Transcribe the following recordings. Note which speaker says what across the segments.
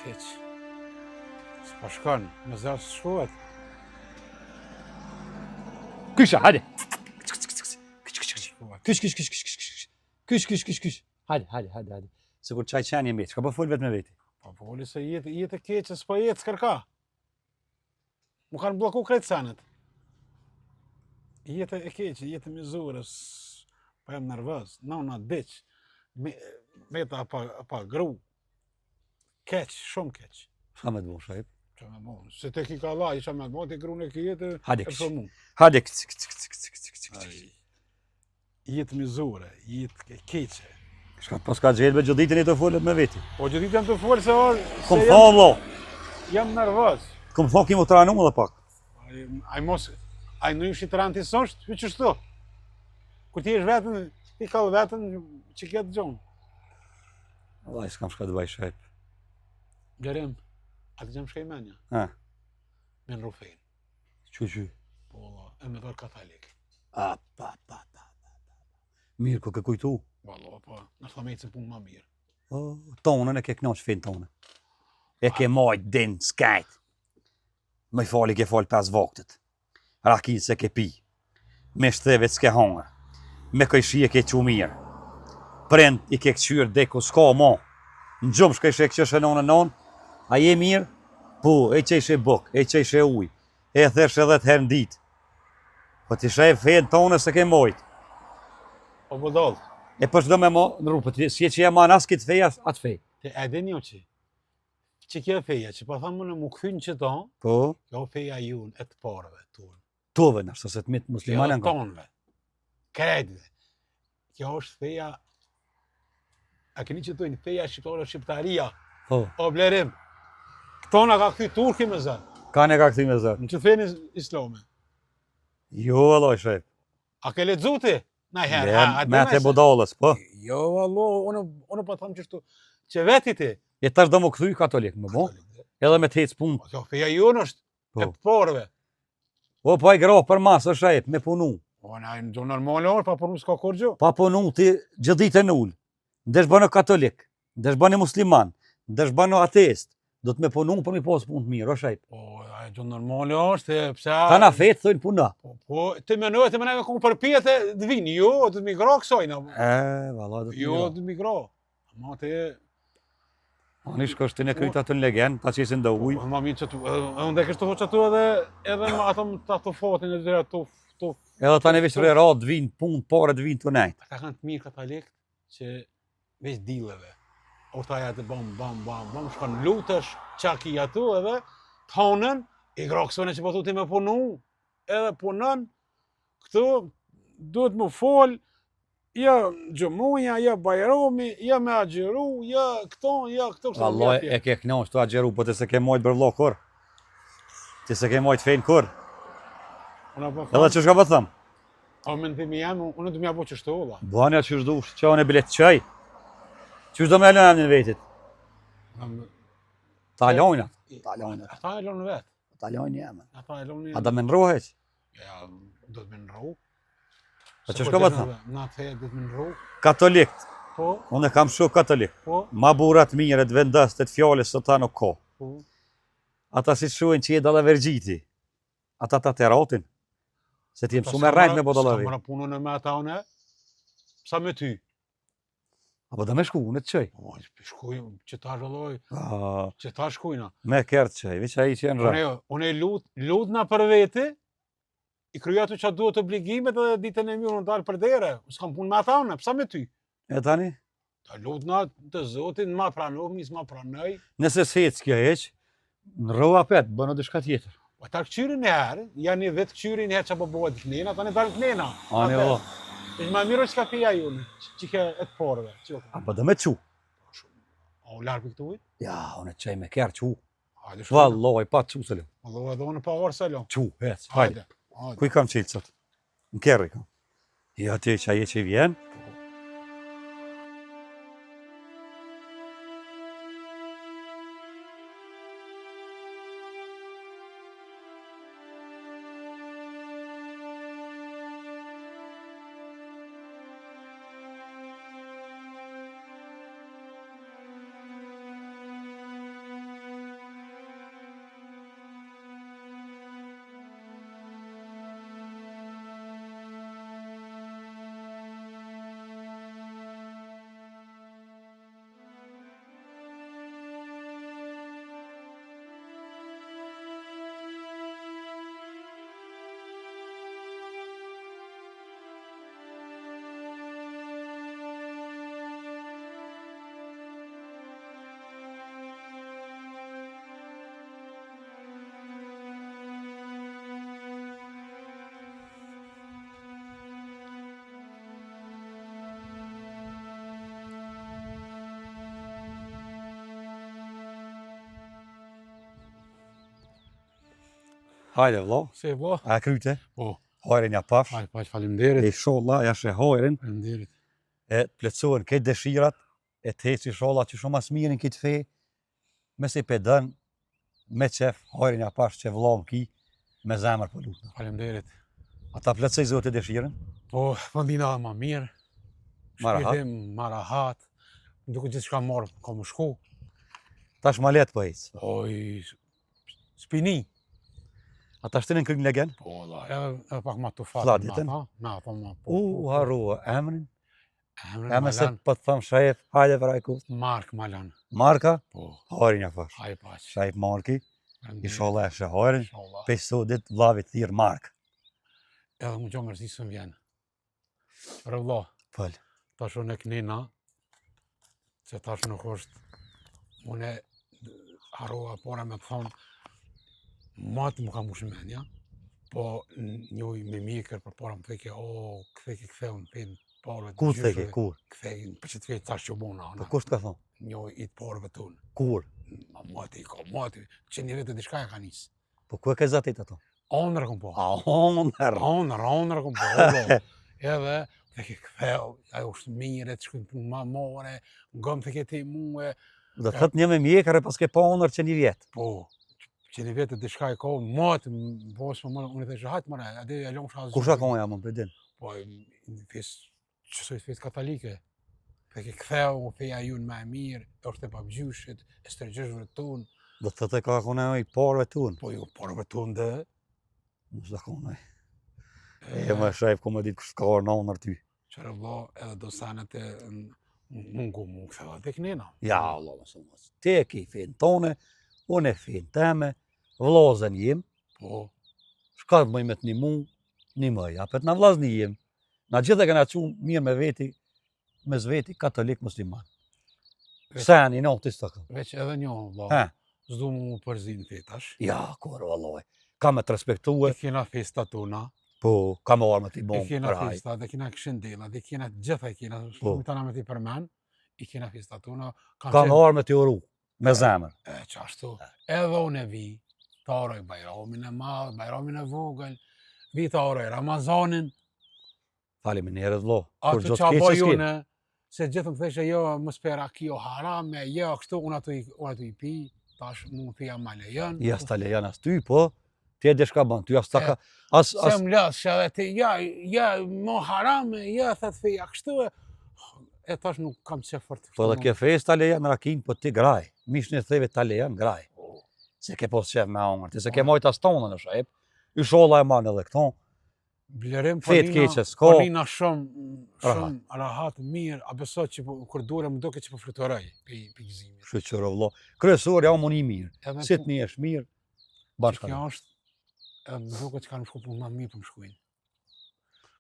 Speaker 1: Keq. S'pa shkon, me zërë shkohet.
Speaker 2: Kysha, hadi. Kysh. Hadi. Sigur çaj qenë me, çka po fol vetë me veti.
Speaker 1: Po foli se jetë e keqe, s'po jetë s'kërka. Mu kanë bloku krejt senet. Jetë e keqe, jetë mizurës. Po jam nervoz, nona diq. Meta pa gru. Keq, shumë keq.
Speaker 2: Çka më të bësh ai?
Speaker 1: Që me bon, se te ki ka la, isha me bon, te grune ki jetë
Speaker 2: Hadi.
Speaker 1: e shumë.
Speaker 2: Hadi.
Speaker 1: Jetë mizure, jetë e keqe.
Speaker 2: Shka pas ka gjelbe gjithë ditën e të folet me veti.
Speaker 1: Po gjithë ditë jam të folë se
Speaker 2: Kom tha,
Speaker 1: jam nervoz.
Speaker 2: kom tha ki më të ranu edhe pak.
Speaker 1: Ai në ishi të ranë të sështë, që qështu? Kur ti esh vetën, ti ka vetën që këtë gjonë.
Speaker 2: Vallaj, s'kam shka të baj shajp.
Speaker 1: Gjerim, atë gjem shkaj menja.
Speaker 2: Ha,
Speaker 1: Me në rufejnë.
Speaker 2: që.
Speaker 1: Po, e me dorë katalik.
Speaker 2: Pa. Mirë, ko ke kujtu.
Speaker 1: Valla, po, në thomejtë se punë ma mirë.
Speaker 2: Tonën e ke knaq fin tonën. E ke majt din skajt. Me fali ke fal 5 vaktet. Rakin se ke pi. Me shteve s'ke hangër. Me këjshi e ke që mirë. Prend i ke këqyrë deko s'ka ma. Në gjumë shka ishe këqëshe nonën, a je mirë? Po, e që ishe buk, e që ishe uj. E thërsh edhe të herë në ditë. Po t'i shë e fejnë tonë se ke majt.
Speaker 1: Po budolë,
Speaker 2: E për shdo me ma në rrupë, si e që jema nas këtë feja, atë fej.
Speaker 1: te edhe një që kjo feja, që pa thamë në mu këthyn që ta,
Speaker 2: Po,
Speaker 1: kjo feja jun e të parëve, tunë.
Speaker 2: tove nështë, se të mitë muslimanë
Speaker 1: Kjo
Speaker 2: nga.
Speaker 1: tonëve, kredve. Kjo është feja, a keni që tojnë feja shqiptaria,
Speaker 2: Po,
Speaker 1: o blerim. Këto nga ka këthy Turki me zërë,
Speaker 2: ka ne ka këthi me zërë.
Speaker 1: në që fejnë islame.
Speaker 2: Jo, Allah, shef.
Speaker 1: A ke ledzu ti? Najherë,
Speaker 2: Me të budalës, po.
Speaker 1: Jo, Allah, unë po thamë qështu, që veti ti.
Speaker 2: E tash do më këthy katolik, më bo. Edhe me të hecë punë.
Speaker 1: Kjo feja jun është
Speaker 2: Po.
Speaker 1: e të parëve.
Speaker 2: O, po i gra për masë, është shef, me punu.
Speaker 1: Po, na në gjonë normale orë, pa punu s'ka kur gjo.
Speaker 2: Pa punu ti gjithë ditë e nullë. Ndesh bënë katolik, ndesh bënë musliman, ndesh bënë ateist. Do të me punu për mi posë punë të mirë, o shef.
Speaker 1: Po, a e gjonë normale është, pse...
Speaker 2: Ta na fetë, thëjnë puna.
Speaker 1: Po, ti menoj, ti menoj me kënë përpijet e të vinë, jo, të migra kësojnë.
Speaker 2: Valla, do të
Speaker 1: Jo,
Speaker 2: mira.
Speaker 1: të migra. Ma ti...
Speaker 2: Ani shkështë të ne kryta të në legend, ta qesin dhe uj.
Speaker 1: Ma minë që tu, unë dhe kështë të hoqë atu edhe më atëm të ato fatin e dyre tu.
Speaker 2: Edhe ta ne veç rerat vinë punë, pare të vinë të nejtë.
Speaker 1: Ata kanë të mirë katalikt që veç dileve. Ortaja të bam, shkon lutesh, qaki atu edhe të hanën, i graksone që po tu ti me punu, edhe punën, këtu duhet më fol, ja gjëmunja, ja bajromi, ja me agjeru, ja këto, këto.
Speaker 2: Allah e ke knaq të agjeru, po të se ke mojt bërlo kur. Ti se ke mojt fejnë kur. Edhe që shka po thëmë?
Speaker 1: A mendimi jam, unë du m'ja bo qështu, ola.
Speaker 2: Banja që shdush, që anë e bilet qaj. Që shdo me alon emnin vetit? Ta alonjat.
Speaker 1: Ata e lonë vetë.
Speaker 2: Ta alonjë jemen.
Speaker 1: Ata e lonë
Speaker 2: A da me nroheq?
Speaker 1: Ja, do të me nërru.
Speaker 2: A që shka po thëmë?
Speaker 1: Na të do të me nërru.
Speaker 2: Katolikt.
Speaker 1: Po,
Speaker 2: Unë e kam shumë katolik.
Speaker 1: po,
Speaker 2: Ma burat mire të vendas të fjales së ta nuk ko.
Speaker 1: po.
Speaker 2: Ata si shuen që je dalla vergjiti. Ata ta të ratin. Se ti jem shumë e rajt me bo dalla
Speaker 1: Ska
Speaker 2: vergjiti.
Speaker 1: mëra punën e me ata une. Sa me ty?
Speaker 2: Apo da me shku, unë të qëj.
Speaker 1: Po, shkuj, që ta zhëlloj,
Speaker 2: Ah,
Speaker 1: që ta shkujna.
Speaker 2: me kërë të qëj, veç a i që janë rajt.
Speaker 1: Unë e lut na për veti, i kryja të që duhet obligimet edhe ditën e mirë unë dalë për dere. S'kam punë me ata une, pësa me ty?
Speaker 2: E tani?
Speaker 1: Ta lut na të zotin, ma pranov, mis ma pranoj.
Speaker 2: Nëse s'hec kjo heq, në rëva pet, bënë diçka tjetër.
Speaker 1: Po ta këqyrin e herë, janë i vetë këqyrin e herë që po bëhet të knena, ta ne dalë knena.
Speaker 2: Ani o,
Speaker 1: Ishtë ma mirë që ka feja june, që ke e të porve.
Speaker 2: apo da me qu.
Speaker 1: A u larë për këtu ujtë?
Speaker 2: Ja, unë të qëj me kërë qu.
Speaker 1: Hajde,
Speaker 2: Valloj, pa qu se lo.
Speaker 1: Allo edhe unë pa orë se lo.
Speaker 2: Qu, hec, hajde. Kuj kam qilë sot? Në kërë i kam. Ja, ti që aje që i vjen, Hajde vlo,
Speaker 1: Se vlla?
Speaker 2: a kryte?
Speaker 1: Po.
Speaker 2: Hajrin ja pafsh.
Speaker 1: Hajde, pa faleminderit.
Speaker 2: Inshallah, ja she hajrin,
Speaker 1: Faleminderit.
Speaker 2: e të plotësohen këtë dëshirat, e të heci inshallah që shumë as mirin këtë fe, me si pedën, me qef, hajrin ja pafsh që vllom ki, me zemër po lutem.
Speaker 1: Faleminderit.
Speaker 2: Ata plotësoj zotë dëshirën.
Speaker 1: Po, vendina më mirë.
Speaker 2: Ma rahat.
Speaker 1: Shpirtim më rahat. Më duket gjithçka marr ka më shku.
Speaker 2: Tash ma let po ec.
Speaker 1: Oj, spini.
Speaker 2: Ata shtinin kërën legen?
Speaker 1: Po, edhe pak ma të fatë.
Speaker 2: Fladitën?
Speaker 1: Na, po ma. Po,
Speaker 2: Harrua, emrin?
Speaker 1: Emrin
Speaker 2: Emrin se
Speaker 1: Malan.
Speaker 2: po të thëmë shajef, hajde vëraj kuftë.
Speaker 1: Mark Malan.
Speaker 2: Marka?
Speaker 1: Po,
Speaker 2: Hajrin ja pafsh.
Speaker 1: hajde paq.
Speaker 2: Shajef Marki,
Speaker 1: Faleminderit.
Speaker 2: inshallah e she hajrin,
Speaker 1: Inshallah.
Speaker 2: 500 dit vllavit thirë Mark.
Speaker 1: Edhe më gjo mërzi së më vjen. Qërë vlla,
Speaker 2: Fal.
Speaker 1: tash unë e knina, se tash nuk është, unë e harrova pora me të thonë, matë më ka mushë menja, po njoj me mjekër për para më theke, o, ktheu në fejnë parëve të
Speaker 2: Kur
Speaker 1: gjyshëve,
Speaker 2: theke, kur?
Speaker 1: Kthej, për që të fejtë tash që bona,
Speaker 2: Po kush t'ka thonë?
Speaker 1: njoj i të parëve tonë,
Speaker 2: Kur?
Speaker 1: mati, ka mati, që një vetë diçka e ka nisë.
Speaker 2: Po ku e ke zatit ato?
Speaker 1: Onër kom po.
Speaker 2: A honër.
Speaker 1: Onër kom po, o, edhe, theke ktheu, ajo është mire, të shkujnë punë ma more, ngëm theke ti muë,
Speaker 2: Do të thët një me mjekër e pas ke pa honër që një vjetë.
Speaker 1: po, që një vetë diçka e ka, matë, posë më unë i theshe hajtë mëre, ade e lomë shazë.
Speaker 2: Kusha ka ja më përdin?
Speaker 1: Po, në fesë, qësoj fesë katalike, theke ktheu, feja ju në me mirë, është e papgjyshit, e stërgjëshve tonë,
Speaker 2: Do të thët e ka kone i parëve tunë.
Speaker 1: po ju parëve tonë dhe,
Speaker 2: Nështë da kone. E më shajf ku më ditë kështë ka orë në honër ty.
Speaker 1: qërë vlo, edhe do sanet e mungu mu ktheva dhe knena.
Speaker 2: Ja, Allah, mësë mësë. Ti e ki fejnë tone, unë e fejnë teme, vlozën jim,
Speaker 1: Po,
Speaker 2: shka të mëj me të një mu, një mëj, apet në vlazni jim. Na gjithë e këna qumë mirë me veti, me zveti katolik musliman. Sen i notis të këmë.
Speaker 1: veç edhe një vlo,
Speaker 2: Ha,
Speaker 1: zdu mu përzin fetash.
Speaker 2: ja, kërë valloj. Ka me të respektue,
Speaker 1: E kena festa tona,
Speaker 2: po, ka me orë me t'i
Speaker 1: e
Speaker 2: bomë
Speaker 1: kena
Speaker 2: për haj.
Speaker 1: festa, dhe kena këshindela, dhe kena gjitha e kena,
Speaker 2: Po.
Speaker 1: shumë të na me ti përmen, i kena festa tona,
Speaker 2: Ka me orë me t'i uru, me zemër.
Speaker 1: E qashtu, edhe unë e vi, të aroj bajramin e madh, bajramin e vogël, vi të aroj Ramazanin,
Speaker 2: Falim e njerët vlo, kur
Speaker 1: atë
Speaker 2: gjotë
Speaker 1: qa
Speaker 2: keqës
Speaker 1: boj
Speaker 2: s'kin.
Speaker 1: une, se gjithë më theshe, jo, më spera kjo harame, jo, kështu, unë ato i pi, tash mu më thia ma lejon.
Speaker 2: Ja s'ta lejan as ty, po, ti e di shka ban, ty as ta ka, as,
Speaker 1: Se
Speaker 2: as,
Speaker 1: më lësë, edhe ti, ja, mo harame, ja, thët feja, kështu e tash nuk kam që fort.
Speaker 2: po dhe ke fejës ta lejan rakin, po ti graj, mish një theve ta lejan graj. Se ke pos qef me hongër, ti se ke mojt as tonën në shajp, i sholla e manë edhe këton,
Speaker 1: Blerim
Speaker 2: Fet keqe s'ka.
Speaker 1: Polina shumë rahat, mirë, a besoj që kur dure më duke që po fluturoj për gëzimit.
Speaker 2: shqyqërë vlo. Kryesor, ja unë i mirë,
Speaker 1: Edhe
Speaker 2: si të një esh mirë, bashka
Speaker 1: kjo është, edhe më duke që kanë shku punë ma mirë për më shkuin.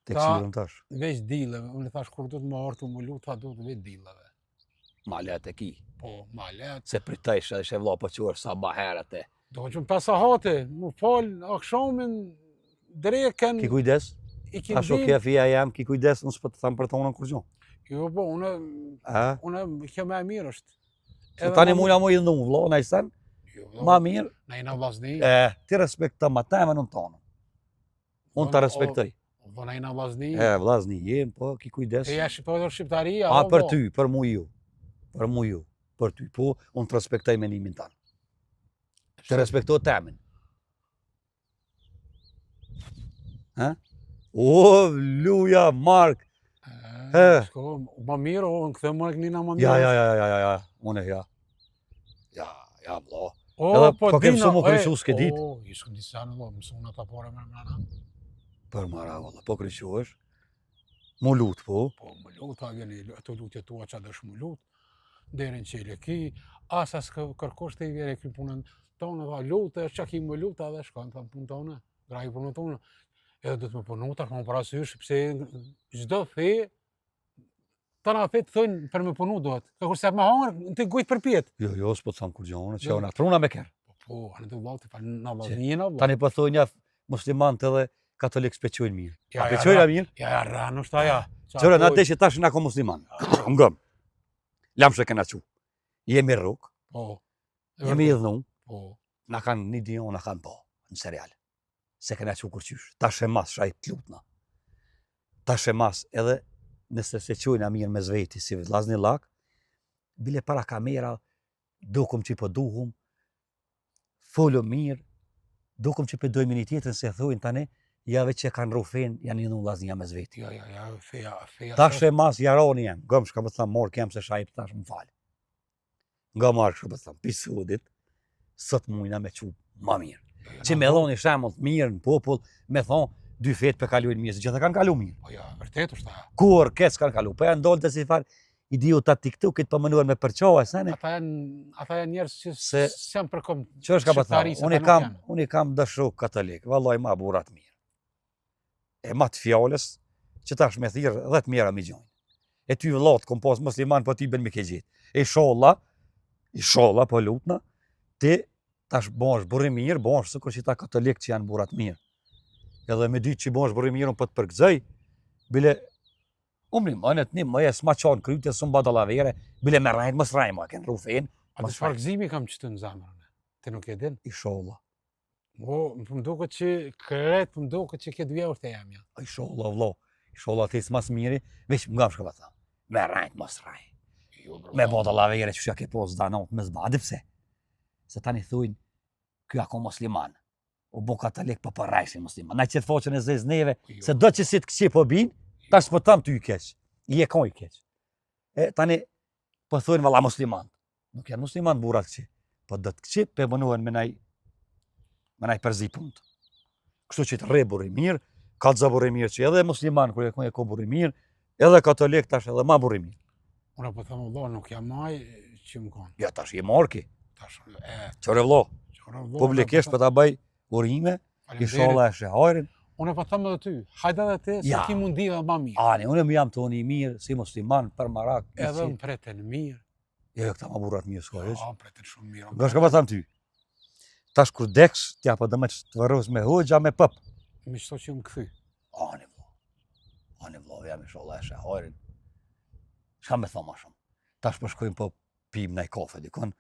Speaker 2: të
Speaker 1: ta-
Speaker 2: kësirëm tash.
Speaker 1: Veç dileve, unë thash kur du të më orë të më lutë, tha du të veç dileve.
Speaker 2: Ma let e ki,
Speaker 1: Po, ma letë.
Speaker 2: se pritajsh edhe shë vlo po qërë sa baherët e.
Speaker 1: Do që më pesa hate, më falë, akshamin, dreken,
Speaker 2: Ki kujdes,
Speaker 1: i kin
Speaker 2: ashtu
Speaker 1: din.
Speaker 2: kja fija jam, ki kujdes, nësë po të thamë për tonën kur gjo.
Speaker 1: Jo, po,
Speaker 2: A?
Speaker 1: unë kjo me mirë është.
Speaker 2: Se tani mujna mu i dhënu, vlo, na i sen,
Speaker 1: Jo,
Speaker 2: ma mirë,
Speaker 1: na i na vllazni.
Speaker 2: ti respekta ma teme në tonën. Unë ta respektoj.
Speaker 1: Po na i na vllazni.
Speaker 2: Vlazni jem, po, ki kujdes.
Speaker 1: E jashtë po shqiptaria.
Speaker 2: A, për ty, për mu ju. Për mu ju. Për ty, po, unë të respektoj menimin tanë. Të respektoj temin. Ha? O, luja, Mark.
Speaker 1: Shko, ma mirë, unë këthe më e kënina më mirë.
Speaker 2: Ja, unë e ja. Ja, vlo.
Speaker 1: O,
Speaker 2: Edhe
Speaker 1: po
Speaker 2: po kem
Speaker 1: dina,
Speaker 2: shumë kryqu s'ke dit.
Speaker 1: O, i s'ke ditë sanë, do, mësu në ta pore me mrena.
Speaker 2: Për mara, valla, po kryqu është. Mu lut, po.
Speaker 1: Po, më lutë, a vjeni, ato lutje tua që dësh më lutë, derin që i leki, asa s'ka kërkosh të i vjere kri punën tonë, dha lutë, që ki më lutë, edhe shkanë të punë tonë, grahi punën tonë. Edhe do të më punu, tash më parasysh, pse çdo fe, tana fe të thënë për me punu duhet. Ka kurse me hangër, në të gujtë për pjetë.
Speaker 2: Jo, s'po të thamë kur gjonë, që
Speaker 1: Jo.
Speaker 2: unë atruna me kërë.
Speaker 1: Po, anë të vallë të falë në vallë, njëna vallë.
Speaker 2: Tani po thoi një muslimant edhe katolik s'peqojnë mirë.
Speaker 1: Ja,
Speaker 2: A
Speaker 1: ja,
Speaker 2: peqojnë
Speaker 1: ra.
Speaker 2: mirë?
Speaker 1: Ja, ranu shta ja.
Speaker 2: Qërë, na deshe tash nga ko musliman. Ngëm. Lam shë kena qu. Jemi rrug,
Speaker 1: Po.
Speaker 2: jemi i dhnu,
Speaker 1: Po.
Speaker 2: na kanë një dion, na kanë po, në serial. se kena që kërqysh. Tash e mas shaj të lutna. Tash e mas edhe nëse se qojna mirë me zveti si vlazni lak, bile para kamera, dukum që po duhum, folum mirë, dukum që po dojmë një tjetën se thujnë tani, jave që kanë rufen, janë një vlaznija me zveti.
Speaker 1: Ja, feja.
Speaker 2: Tash e mas jaroni jem, gëm shka më thamë morë kem se shajp tash më falë. Nga marë shka më thamë, pisudit, sot mujna me qu ma mirë. Që me dhoni shemull të mirë në popull, me thonë, dy fetë për kalujnë mirë, se gjithë kanë kalu mirë.
Speaker 1: Po ja, vërtet është ta.
Speaker 2: Kur, këtë s'kanë kalu, për janë dollë të si farë, idiota TikTokit për mënuar me përqoa, sene.
Speaker 1: Ata janë njerëz që s'janë përkom
Speaker 2: Që është ka për thamë,
Speaker 1: shqiptarisë,
Speaker 2: unë i kam dëshru katolik, vallaj ma burat mirë. E ma të fjallës, që tash me thirë 10 mjera mi gjojnë. E ty vëllat, kom pas musliman, po ty ben mi ke gjitë. E sholla, po lutna, ti tash bosh burri mirë, bosh së kur që ta katolik që janë burat mirë. Edhe me dytë që bosh burri mirë, unë po të përgëzëj, bile, unë mënet një mëje s'ma qanë krytje, s'u mba dalavere, bile me rajnë, mës rajnë, ma kënë rufen.
Speaker 1: A të çfarë gëzimi kam qëtë në zamërën? Ti nuk e din?
Speaker 2: I sholla.
Speaker 1: Më duket që kret, më duket që këtë vjehur të jam ja.
Speaker 2: I sholla, vlo. I sholla të isë mas miri, veç më nga më shka tha. Me rajnë, mës rajnë. Me bo dalavere që shja ke po zdanot me zbadi, pse? Se tani thujnë, kjo ako musliman. O bo katolik për përrajshin musliman. Na qëtë foqën e zez neve, se do që si të këqi po bin, ta s'po tam ty i keq. I e kon i keq. E tani, po thujnë valla musliman. Nuk janë musliman burat këqi. Po do të këqi, pe bënuhen me naj përzi punët. Kështu që të re burri mirë, ka të zë burri mirë që edhe musliman, kër e ko burri mirë, edhe katolik tash edhe ma burri mirë.
Speaker 1: Unë po thamë vlo, nuk jam maj që më konë.
Speaker 2: Ja, tash je marki.
Speaker 1: Tash,
Speaker 2: Qore vlo, publikisht për ta bëj urime, i sholla e shehajrin.
Speaker 1: Unë po thamë edhe ty, hajde edhe ti, se ki mundi dhe ma mirë.
Speaker 2: Ani, unë më jam të unë i mirë, si musliman, për marak.
Speaker 1: Edhe më preten mirë.
Speaker 2: Jo, këta ma burat mirë s'ka,
Speaker 1: Po, preten shumë mirë.
Speaker 2: Nga shka pa thamë ty. Tash kur deksh, tja po dhe me që të vërës me hoxha me pëp.
Speaker 1: Mi qëto që më këthy.
Speaker 2: Ani vlo, jam i sholla e shehajrin. Shka me thoma shumë. Tash po shkojmë po pim në i kafe dikon.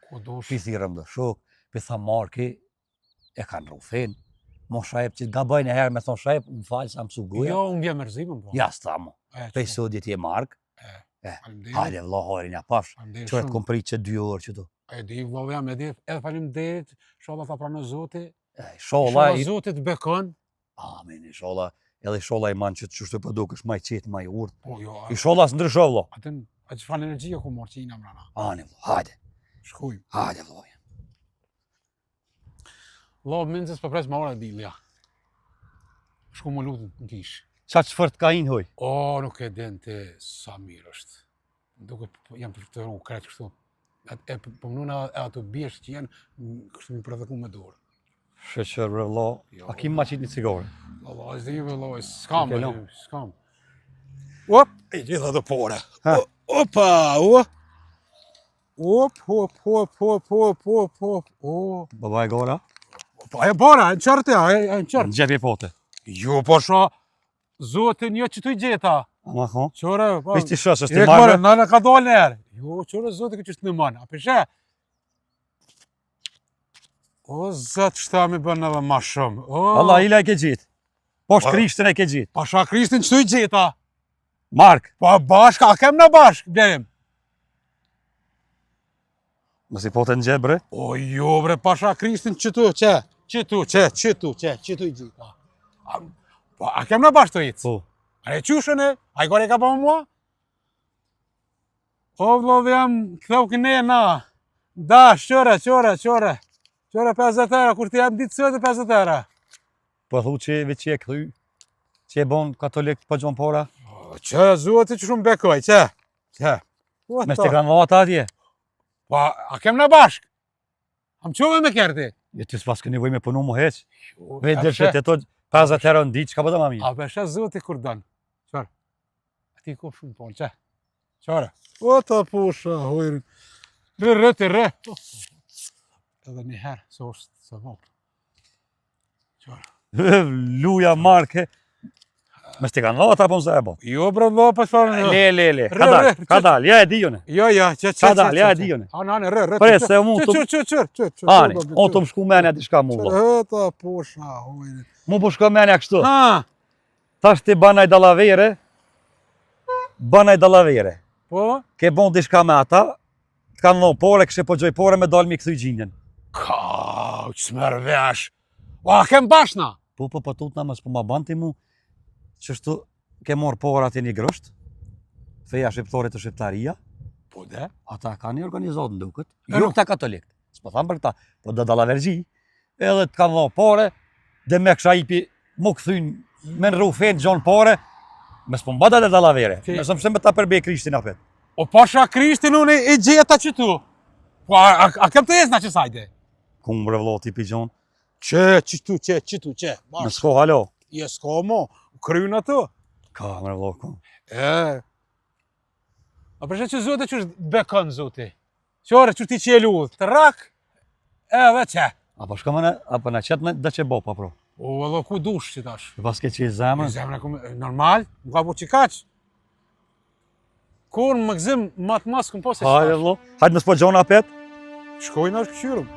Speaker 2: Pi thirëm dhe shok, pi tha marki, e kanë rufen. Mo shajp që ga bëjnë e herë me thonë shajp, më falë sa më su guja.
Speaker 1: Jo, unë bje mërzimën po.
Speaker 2: Ja, s'tamo. Pej sodit je mark. Hajde vlo, hajrin ja pash. Qërët kom prit që 2 orë që tu.
Speaker 1: E di vlo jam, e di, edhe falim derit, sholla tha pranë zoti.
Speaker 2: Sholla
Speaker 1: zotit bekon.
Speaker 2: Amin, i sholla. Edhe i sholla i manë që të qështu për duke, shmaj qetë, maj urt.
Speaker 1: Po, jo.
Speaker 2: I sholla së ndrysho, vlo.
Speaker 1: A që falë energjia ku morë që i në mrana.
Speaker 2: Ani, vlo, hajde.
Speaker 1: Shkujmë.
Speaker 2: Hajde, vlo.
Speaker 1: Vlo, minzës për presë ma ora dilja. Shku më lutën në kishë.
Speaker 2: Qa qëfërt ka inë, hoj?
Speaker 1: O, nuk e den të sa mirë është. Duke jam për të rrugë kretë kështu. E pëmnuna e ato bjeshtë që janë, kështu mi përdeku me dorë.
Speaker 2: Shëqër, bre, vlo. A kim ma qitë një cigare?
Speaker 1: Vlo, është dhe ju, vlo, s'kam. Op, e gjitha dhe pore. Opa, Op.
Speaker 2: Baba e gara?
Speaker 1: Pa e bara, e në qërë e në qërë.
Speaker 2: Në gjepje pote.
Speaker 1: Jo, po sho, zotin, jo që tu i gjeta.
Speaker 2: Ama ho?
Speaker 1: Qore, po.
Speaker 2: Pishti shës, është të marrë?
Speaker 1: Në ka dollë nërë. Jo, qore, zotin, këtë qështë në manë. A pishe? O, zëtë shta mi bënë edhe ma shumë.
Speaker 2: Allah, ila e ke gjitë. Po shkrishtin e ke gjitë.
Speaker 1: Pasha Krishtin që tu i gjeta.
Speaker 2: Mark.
Speaker 1: Pa bashk, a kem në bashk, blerim.
Speaker 2: Mësi pote në gjebë, bre?
Speaker 1: O, jo, bre, Pasha Krishtin që tu i gjeta. A kem në bashk të itës?
Speaker 2: Po.
Speaker 1: A e qushën e? A i gore ka pa mua? O, vlodh jam, këthau këne na. Da, qore. Qore 50 euro, kur ti jam ditë sëtë 50 euro.
Speaker 2: Po thu që veç që e këthy, që e bon katolik për gjonë pora?
Speaker 1: Që, zuati që shumë bekoj, që.
Speaker 2: Me shte kanë vata atje?
Speaker 1: Pa, a kem në bashk? Am qove me kerti?
Speaker 2: Je ty s'pas këni voj me punu mu heq. Veç dërshet e to 50 euro në ditë, që ka bëda ma mirë?
Speaker 1: A beshe zuati kur dënë. Qore, a ti ku shumë tonë, që? Qore. O të pusha, hojrin. Rë. Edhe një herë, se është se vopë. Qore.
Speaker 2: Luja Marke. Me s'ti kanë dhot apo nëse e bo?
Speaker 1: Jo, bro, lo, pa çfarë.
Speaker 2: Le. Ka dal, ja e di jone.
Speaker 1: Jo, që.
Speaker 2: Ka dal, ja e di jone.
Speaker 1: Nane, rë.
Speaker 2: Pre, se mu të...
Speaker 1: Çë.
Speaker 2: Ani, unë të më shku menja diçka mu vlo.
Speaker 1: Ta posha, hojnë.
Speaker 2: Mu po shko menja kështu.
Speaker 1: Ha,
Speaker 2: Tash ti banaj dallavere.
Speaker 1: po?
Speaker 2: Ke bon diçka me ata, të kanë dhon pore, këshe po gjoj pore me dal mi këthy gjinjen.
Speaker 1: Ka, që smerë vesh. A kem bashna?
Speaker 2: Po tutna mos po ma banti mu, qështu ke morë pore atje një grësht, feja shqiptore të shqiptaria,
Speaker 1: Po dhe?
Speaker 2: ata kanë një organizat në duket, jo këta katolikët, s'po thamë për këta, po dhe dallavergji, edhe të kanë dhon pore, dhe me kësha ipi mu këthyn, me në rufen gjon pore, me s'po mbada dhe dallavere, me s'më me ta përbe Krishtin apet.
Speaker 1: O pasha Krishtin unë e gjeta që tu. Po a kem të esna që sajde?
Speaker 2: Ku më rëvloti pi gjon,
Speaker 1: Që tu,
Speaker 2: në s'ko halo,
Speaker 1: Je s'ka mo, krynë ato.
Speaker 2: ka më rëvloti ku.
Speaker 1: A përshë që zote që është bekon zote? Qore që ti që e lullë, të rak, edhe që.
Speaker 2: Apo shko më në, apo në qëtë me dhe që bo pa pro.
Speaker 1: O, edhe ku dush që tash?
Speaker 2: E pas ke që i zemrën,
Speaker 1: Zemra normal, më ka po që kaq. Kur më gzim matë mas këm po se
Speaker 2: hajde
Speaker 1: qëtash.
Speaker 2: vlo, hajde më s'po gjon apet,
Speaker 1: Shkojnë është këshyrëm.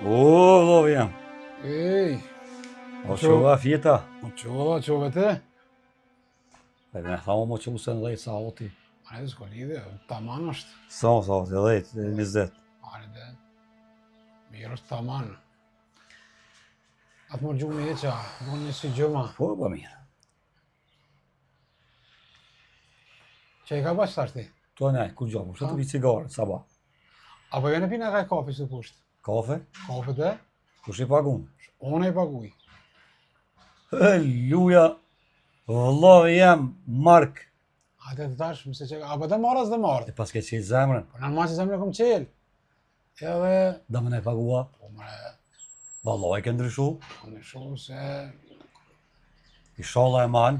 Speaker 2: o vlo vjen,
Speaker 1: Ej,
Speaker 2: o qova fjeta.
Speaker 1: më qove te?
Speaker 2: E me tha mo që usën dhejt sa oti.
Speaker 1: A ne s'ko lidhe, taman është.
Speaker 2: Sa oti, dhejt, 20.
Speaker 1: Are dhe, mirë është taman. Atë më gjumë e qa, më një si gjëma.
Speaker 2: Po mirë.
Speaker 1: Që i ka bashkë tash ti?
Speaker 2: To ne, ku gjohë, shtë të pi cigarë, sabah.
Speaker 1: Apo jo në pina ka kafe së pushtë?
Speaker 2: Kafe,
Speaker 1: Kafe dhe,
Speaker 2: ku shi pagun.
Speaker 1: one i paguj.
Speaker 2: Luja, vlo jem, mark.
Speaker 1: Ate të tash, mëse që, apo dhe marrës dhe marrë.
Speaker 2: E pas ke që i zemrën,
Speaker 1: Po në ma që zemë në kom qelë. Edhe,
Speaker 2: da më ne pagua,
Speaker 1: po mre,
Speaker 2: valo e ke ndryshu,
Speaker 1: në shumë se,
Speaker 2: i sholla e man,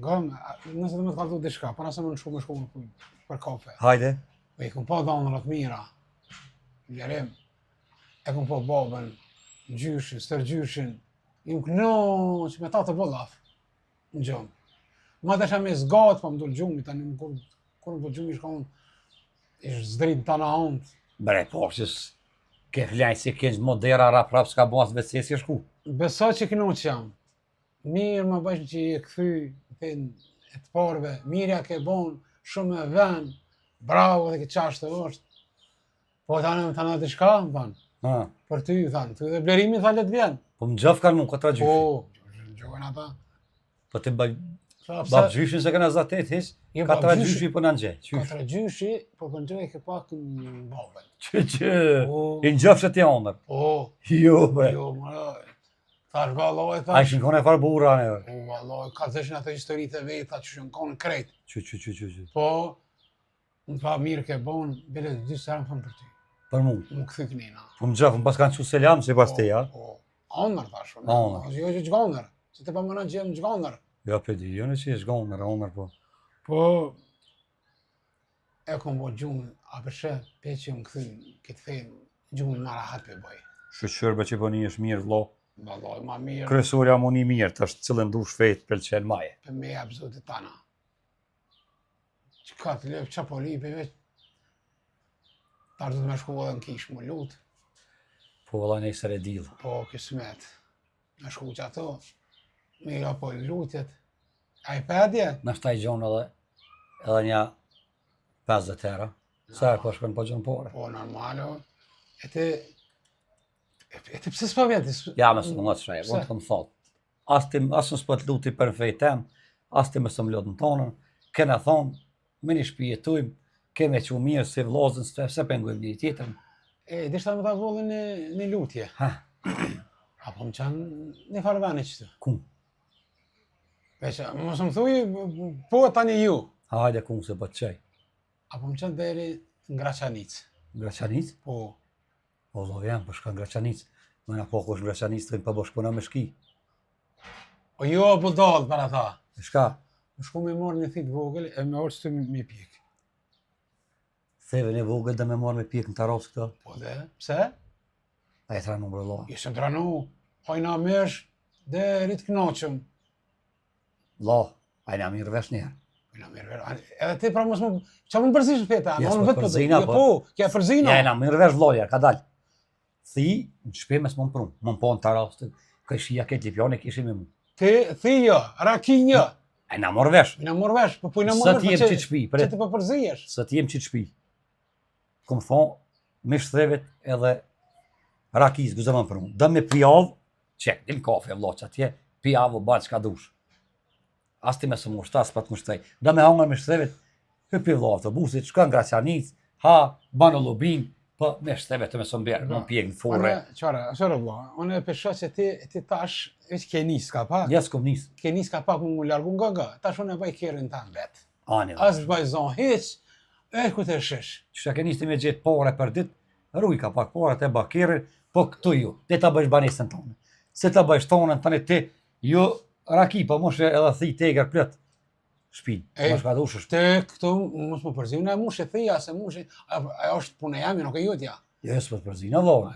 Speaker 1: gëm, nëse dhe me të kaltu diçka, para se më në shumë në kuj, për kafe.
Speaker 2: hajde,
Speaker 1: Po i kom pa dhënërat mira, vjerim, e kom pa babën, gjyshin, stërgjyshin, i më këno që me ta të bëllaf, në gjumë. Ma të me zgatë, pa më dole gjumi, tani më kur më dole gjumi shka unë, ishë zdrit të në ondë.
Speaker 2: bre, po qës, ke flajnë si kënjë modera rap s'ka bo asë vetëse si shku.
Speaker 1: Besa që këno që jam, mirë më bashkë që i e këthy, e të parve, mirja ke bon, shumë e ven, bravo dhe ke qashtë të është. Po tani më thanë të shka, më thanë,
Speaker 2: Ha,
Speaker 1: për ty, thanë, ty dhe blerimi thanë le të vjenë.
Speaker 2: po më gjëf kanë mu, këtra gjyshi.
Speaker 1: Po, gjojnë ata.
Speaker 2: Po të bab
Speaker 1: Sa
Speaker 2: gjyshin se këna zatet hish,
Speaker 1: Jo,
Speaker 2: katra
Speaker 1: bab gjyshi-
Speaker 2: gjyshi po në nxej. Qysh?
Speaker 1: Katra gjyshi, po këndoj ke pak në babën.
Speaker 2: Që,
Speaker 1: Po,
Speaker 2: i në gjëf që t'ja ondër.
Speaker 1: po,
Speaker 2: Jo, bre.
Speaker 1: jo, më thash valloj,
Speaker 2: A
Speaker 1: thash.
Speaker 2: ishin kone farë burra në.
Speaker 1: Po, valloj, ka të ishin ato historitë e veta që shën konë krejt.
Speaker 2: Që.
Speaker 1: Po, më tha mirë ke bon, bile 2 sera më thamë për ty.
Speaker 2: Për mu.
Speaker 1: Më këthy kënina.
Speaker 2: Po më gjëf, më pas kanë që selam si pas te, ja.
Speaker 1: Po, onër thash.
Speaker 2: Onër.
Speaker 1: Jo që gjgonër. Se të pa më në gjemë gjgonër.
Speaker 2: Ja, pe di, jo në që është gonër, po.
Speaker 1: Po, e kom bo gjumë, a përshë, pe që më këthy, këtë thejmë, gjumë në rahat për bëj.
Speaker 2: Shqyrbe që po një është mirë, vlo.
Speaker 1: Valloj, ma mirë,
Speaker 2: Kryesorja mu një mirë, të është cilën du shfejt për qenë maje.
Speaker 1: për me jabë zotit tana. Që ka të lefë qa po lipi veç, tarë du të me shku edhe në kishë më lutë,
Speaker 2: Po vëlla nesër e dilë.
Speaker 1: po kismet, me shku që ato, me jo po lutjet, iPad-je,
Speaker 2: Në shtaj gjonë edhe një 50 era. Sa e po shkon po gjonë pore.
Speaker 1: po normalo, e ti pse s'pa vjeti?
Speaker 2: Ja, me së më të shaj,
Speaker 1: Pse?
Speaker 2: unë të këmë thotë. Asë në s'po të luti për në fejt tem, asë ti me së më lodë në tonën, kena thonë, me një shpijetujmë, keme që mirë si vlozën, se pengujmë një tjetërën.
Speaker 1: E, dishta me ta vollin një lutje,
Speaker 2: Ha,
Speaker 1: apo më qanë një farvani që të.
Speaker 2: ku?
Speaker 1: Veqa, mos më thuj, po tani ju,
Speaker 2: Hajde ku se po të qaj.
Speaker 1: apo më qanë deri në Graçanicë,
Speaker 2: Graçanic?
Speaker 1: po,
Speaker 2: O, lo jam, po shka në Graçanic. Me në po kush Graçanic të rinë pa bo shkona me shki.
Speaker 1: o jo budallë për ata.
Speaker 2: E shka?
Speaker 1: Më shku me marrë një thit vogël e me orë së me pjek.
Speaker 2: Theve në vogël dhe me marrë me pjek në të rasë këta.
Speaker 1: Po dhe, pse?
Speaker 2: A e tranu bërë la.
Speaker 1: Jesë në tranu, hajna mesh dhe rritë knaqëm.
Speaker 2: La, a e nga mirë vesh njerë.
Speaker 1: Hajna mirë verë. Edhe ti pra mos më... Qa më përzish në feta?
Speaker 2: Ja,
Speaker 1: Më
Speaker 2: s'po
Speaker 1: vetë
Speaker 2: përzina,
Speaker 1: jo,
Speaker 2: po.
Speaker 1: po, kja përzina.
Speaker 2: Ja e nga mirë vesh vloja, ka dalë. Thi, në shpe mes më më prunë, më më po në të rasë, ka shia këtë lipjone, kishim me mu.
Speaker 1: Thija, rakinja.
Speaker 2: A e nga morë vesh.
Speaker 1: I na morë vesh, po i na
Speaker 2: Sa
Speaker 1: morë
Speaker 2: ti jem qitë shpi,
Speaker 1: që ti po përzijesh.
Speaker 2: Sa ti jem qitë shpi. Kom thonë, me shthevet edhe rakis, gëzë më prunë. Dë me pijavë, qek, din kafe, vloq, atje, pijavë, balë qka dush. As ti me së mushta, as pa të mushtaj. Dë me hangër me shthevet, hypi vlo autobusit, shka në Gracianic, ha, banë lubin, po me shthevet të me së mberë, më pjek në fore.
Speaker 1: Qara vla, unë e pesha që ti tash, veç ke nis ka pak.
Speaker 2: Ja s'kom nis.
Speaker 1: Ke nis ka pak më largu nga, tash unë e baj kjerën ta në vetë.
Speaker 2: Ani,
Speaker 1: As baj zon heq, e ku të shesh.
Speaker 2: Që ke nis ti me gjithë pare për dit, rruj ka pak pare të bakirë, po këtu ju, ti ta bëjsh banesën tonë. Se ta bëjsh tonën tani ti, ju raki, po moshe edhe thi tegër plët. Shpin, mos ka dushësh.
Speaker 1: Te këtu mos më përzim, ne mushe thija, se mushe, ajo është punë jam, nuk e jotja.
Speaker 2: Jo, s'po të përzina dhore.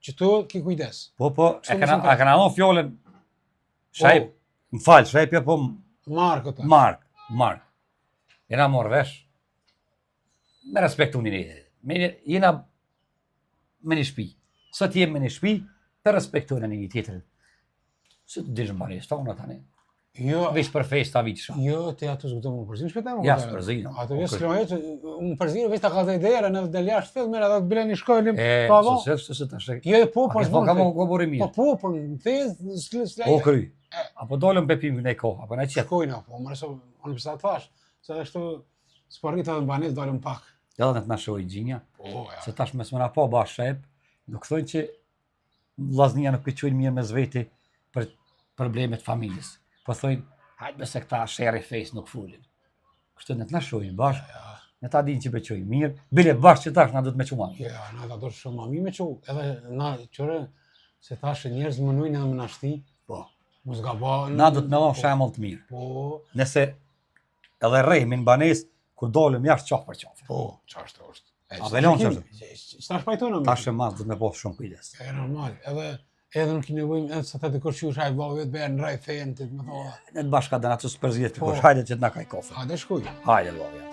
Speaker 1: Që tu ki kujdes.
Speaker 2: Po, a kana dhon fjallën, shajp, më falë, shajpja po
Speaker 1: Mark këta.
Speaker 2: Mark. Jena morë vesh, me respektu një një, jena me një shpi. Sot jem me një shpi, të respektu në një tjetër. Se të dishë mbanis, tonë tani.
Speaker 1: Jo,
Speaker 2: Vesh për fejst ta vitësha.
Speaker 1: jo, ti ato s'ku të më përzim shpeta më.
Speaker 2: Ja, s'përzina.
Speaker 1: Ato jo s'klohet, më përzim veç ta ka dhe idejera në del jashtë fill, mera dhe të bile një shkojlim,
Speaker 2: E,
Speaker 1: pa vo.
Speaker 2: se ta shek.
Speaker 1: Jo, po,
Speaker 2: Po ka më këbori mirë.
Speaker 1: Po, në thezë, s'lejë.
Speaker 2: O kry. Apo dolëm pe pimë në kohë, apo në qëtë.
Speaker 1: Shkojna, po, më rëso, unë përsa të thash, se ashtu, s'po rritë edhe në banes, dalëm pak.
Speaker 2: Edhe në të nashoj gjinja,
Speaker 1: Po, ja.
Speaker 2: se tash mes më na po bash shep, nuk thojnë që vllaznia nuk pëqojnë mirë me zveti për problemet familjes. Po thojnë, hajtë se këta sheri fejs nuk fulin. Kështu në të nashojnë bashkë, në ta dinë që pëqojnë mirë, bile bashkë që tash na do të me qumanë.
Speaker 1: Ja, na ta do shumë mami me qu, edhe na, qëre, se tash njerëz më nujnë edhe më nashti,
Speaker 2: Po,
Speaker 1: mos ga ba...
Speaker 2: na do të me dhonë shemull të mirë.
Speaker 1: Po,
Speaker 2: Nëse edhe rejmë në banes, kur dolëm jashtë qafë për qafë.
Speaker 1: po, qashtë është.
Speaker 2: A velon që është?
Speaker 1: Qëta shpajtona me?
Speaker 2: Tash e mas do të me posë shumë kujdes.
Speaker 1: E normal, edhe nuk i nevojmë, edhe sa të të kërë qysh hajtë bave të bërë në raj fejnë, të më thoa,
Speaker 2: Në të bashka dhe na që së përzijet të
Speaker 1: Po.
Speaker 2: kosh, hajde që të na kaj kofë.
Speaker 1: hajde shkuj.
Speaker 2: Hajde, loja.